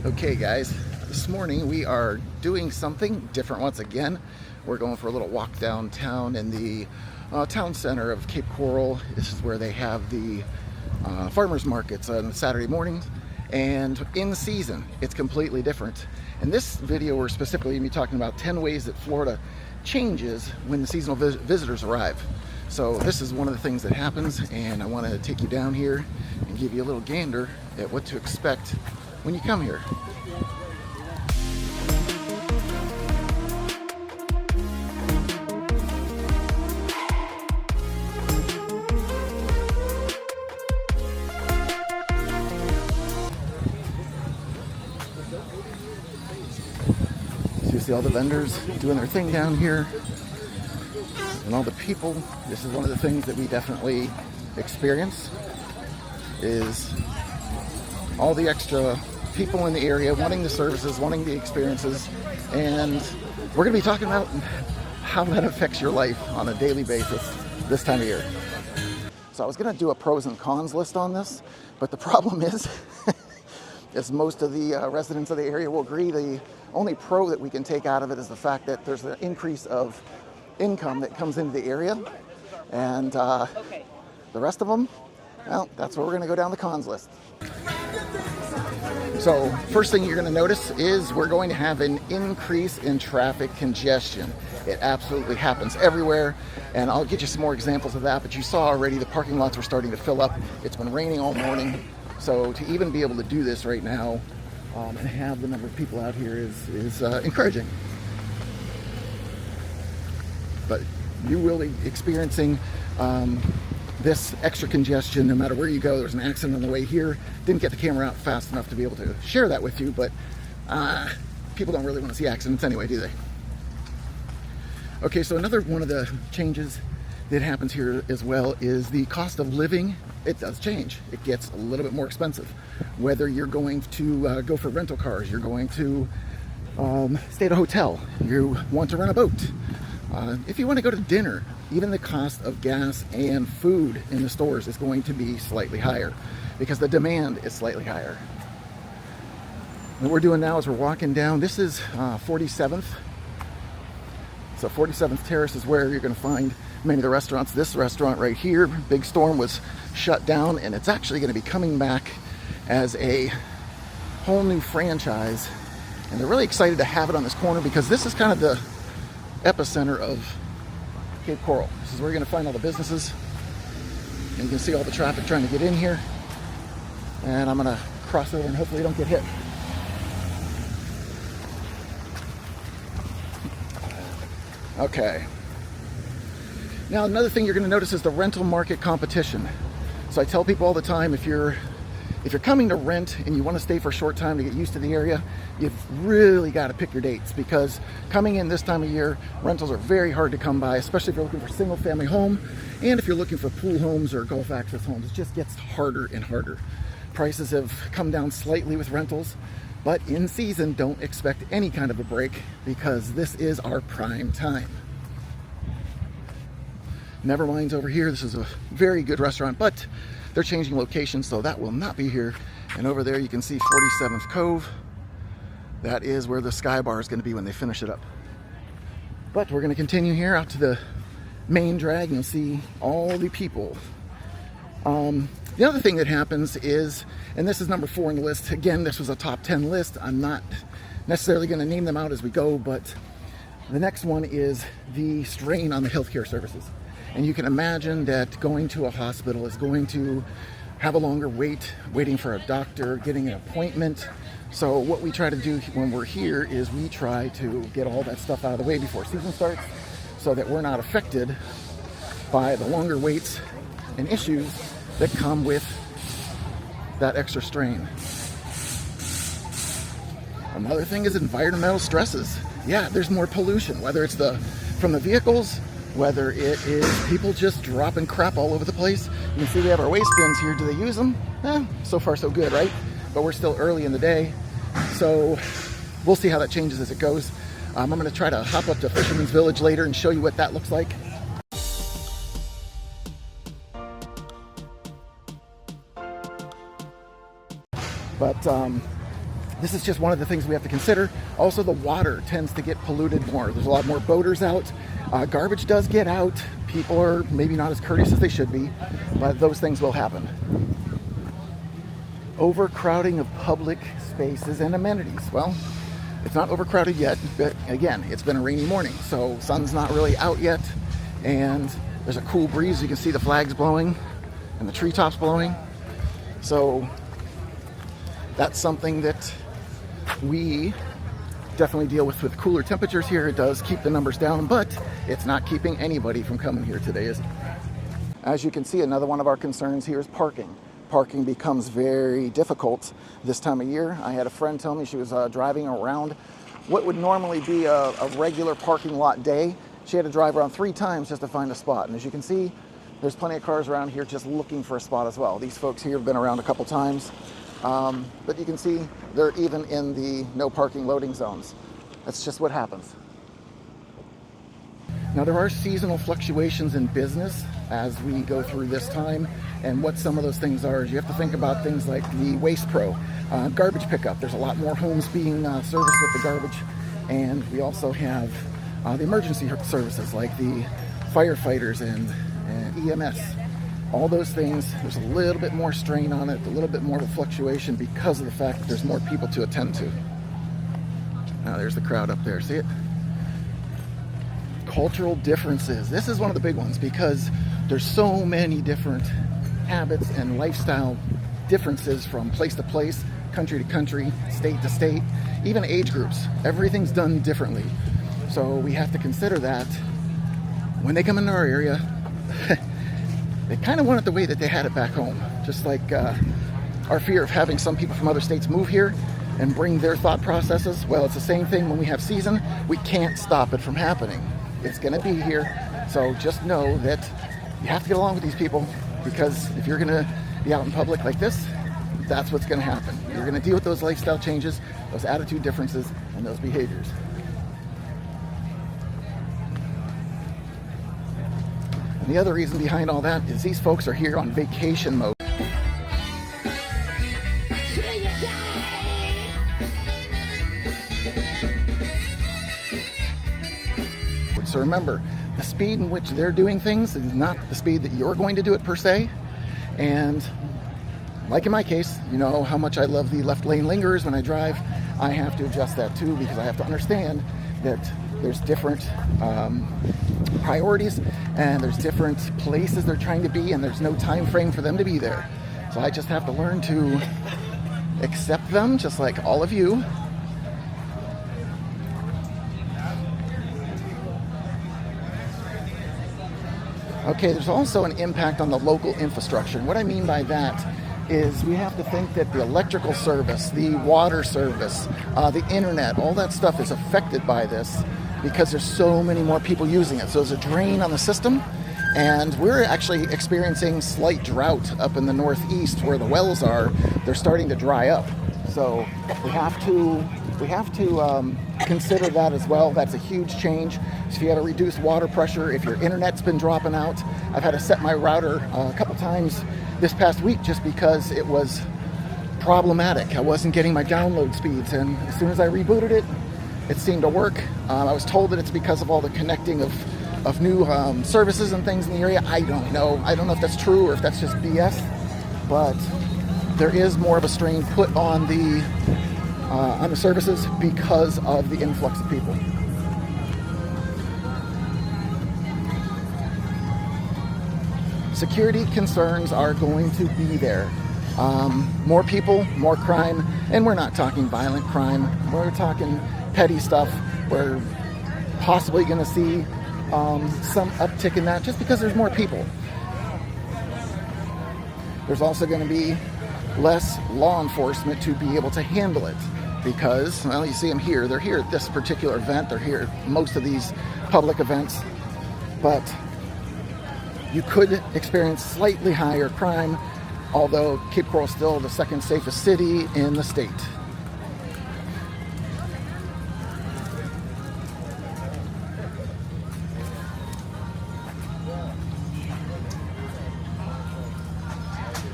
Okay guys, this morning we are doing something different once again. We're going for a little walk downtown in the town center of Cape Coral. This is where they have the farmers markets on Saturday mornings, and in season it's completely different. In this video we're specifically going to be talking about 10 ways that Florida changes when the seasonal visitors arrive. So this is one of the things that happens, and I want to take you down here and give you a little gander at what to expect when you come here. So you see all the vendors doing their thing down here, and all the people. This is one of the things that we definitely experience, is all the extra people in the area wanting the services, wanting the experiences, and we're going to be talking about how that affects your life on a daily basis this time of year. So I was going to do a pros and cons list on this, but the problem is, as most of the residents of the area will agree, the only pro that we can take out of it is the fact that there's an increase of income that comes into the area, and the rest of them, well, that's where we're going to go down the cons list. So first thing you're going to notice is we're going to have an increase in traffic congestion. It absolutely happens everywhere, and I'll get you some more examples of that, but you saw already the parking lots were starting to fill up. It's been raining all morning, so to even be able to do this right now and have the number of people out here is encouraging. But you will be experiencing this extra congestion no matter where you go. There was an accident on the way here. Didn't get the camera out fast enough to be able to share that with you, but people don't really want to see accidents anyway, do they? Okay, so another one of the changes that happens here as well is the cost of living. It does change. It gets a little bit more expensive. Whether you're going to go for rental cars, you're going to stay at a hotel, you want to rent a boat, if you want to go to dinner, even the cost of gas and food in the stores is going to be slightly higher because the demand is slightly higher. What we're doing now is we're walking down. This is 47th. So 47th Terrace is where you're going to find many of the restaurants. This restaurant right here, Big Storm, was shut down, and it's actually going to be coming back as a whole new franchise. And they're really excited to have it on this corner because this is kind of the epicenter of Cape Coral. This is where you're going to find all the businesses, and you can see all the traffic trying to get in here. And I'm going to cross over and hopefully don't get hit. Okay. Now another thing you're going to notice is the rental market competition. So I tell people all the time, if you're coming to rent and you want to stay for a short time to get used to the area, you've really got to pick your dates, because coming in this time of year, rentals are very hard to come by, especially if you're looking for a single family home, and if you're looking for pool homes or golf access homes. It just gets harder and harder. Prices have come down slightly with rentals, but in season, don't expect any kind of a break because this is our prime time. Nevermind's over here. This is a very good restaurant, but they're changing locations, so that will not be here. And over there you can see 47th Cove. That is where the Sky Bar is going to be when they finish it up. But we're going to continue here out to the main drag, and you'll see all the people. The other thing that happens is, and this is number 4 on the list. Again, this was a top 10 list. I'm not necessarily going to name them out as we go, but the next one is the strain on the healthcare services. And you can imagine that going to a hospital is going to have a longer wait, waiting for a doctor, getting an appointment. So what we try to do when we're here is we try to get all that stuff out of the way before season starts, so that we're not affected by the longer waits and issues that come with that extra strain. Another thing is environmental stresses. Yeah, there's more pollution, whether it's from the vehicles, whether it is people just dropping crap all over the place. You can see we have our waste bins here. Do they use them? So far so good, right? But we're still early in the day, so we'll see how that changes as it goes. I'm going to try to hop up to Fisherman's Village later and show you what that looks like. But this is just one of the things we have to consider. Also, the water tends to get polluted more. There's a lot more boaters out. Garbage does get out. People are maybe not as courteous as they should be, but those things will happen. Overcrowding of public spaces and amenities. Well, it's not overcrowded yet, but again, it's been a rainy morning, so sun's not really out yet, and there's a cool breeze. You can see the flags blowing and the treetops blowing. So that's something that we definitely deal with cooler temperatures here. It does keep the numbers down, but it's not keeping anybody from coming here today, is it? As you can see, another one of our concerns here is parking. Parking becomes very difficult this time of year. I had a friend tell me she was driving around what would normally be a regular parking lot day. She had to drive around 3 times just to find a spot. And as you can see, there's plenty of cars around here just looking for a spot as well. These folks here have been around a couple times. But you can see they're even in the no parking loading zones. That's just what happens. Now, there are seasonal fluctuations in business as we go through this time, and what some of those things are is you have to think about things like the Waste Pro, garbage pickup. There's a lot more homes being serviced with the garbage, and we also have the emergency services like the firefighters and EMS. All those things, there's a little bit more strain on it, a little bit more of a fluctuation because of the fact that there's more people to attend to. Now there's the crowd up there, see it? Cultural differences. This is one of the big ones because there's so many different habits and lifestyle differences from place to place, country to country, state to state, even age groups. Everything's done differently. So we have to consider that when they come into our area, they kind of want it the way that they had it back home. Just like our fear of having some people from other states move here and bring their thought processes. Well, it's the same thing when we have season. We can't stop it from happening. It's going to be here. So just know that you have to get along with these people, because if you're going to be out in public like this, that's what's going to happen. You're going to deal with those lifestyle changes, those attitude differences, and those behaviors. And the other reason behind all that is these folks are here on vacation mode. So remember, the speed in which they're doing things is not the speed that you're going to do it per se. And like in my case, you know how much I love the left lane lingerers when I drive. I have to adjust that too, because I have to understand that there's different priorities and there's different places they're trying to be, and there's no time frame for them to be there. So I just have to learn to accept them, just like all of you. Okay, there's also an impact on the local infrastructure. And what I mean by that is we have to think that the electrical service, the water service, the internet, all that stuff is affected by this because there's so many more people using it. So there's a drain on the system, and we're actually experiencing slight drought up in the northeast where the wells are. They're starting to dry up. So we have to consider that as well. That's a huge change. So if you have a reduced water pressure, if your internet's been dropping out, I've had to set my router a couple times this past week just because it was problematic. I wasn't getting my download speeds, and as soon as I rebooted it, it seemed to work. I was told that it's because of all the connecting of new services and things in the area. I don't know. I don't know if that's true or if that's just BS, but there is more of a strain put on the services because of the influx of people. Security concerns are going to be there. More people, more crime, and we're not talking violent crime. We're talking petty stuff. We're possibly going to see some uptick in that just because there's more people. There's also going to be less law enforcement to be able to handle it because, well, you see them here. They're here at this particular event. They're here at most of these public events. But you could experience slightly higher crime, although Cape Coral is still the second safest city in the state.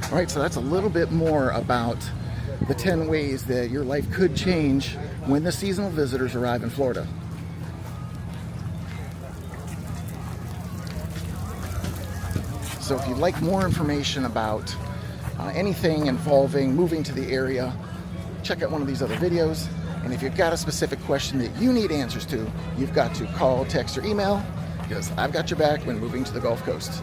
All right, so that's a little bit more about the 10 ways that your life could change when the seasonal visitors arrive in Florida. So if you'd like more information about anything involving moving to the area, check out one of these other videos. And if you've got a specific question that you need answers to, you've got to call, text, or email, because I've got your back when moving to the Gulf Coast.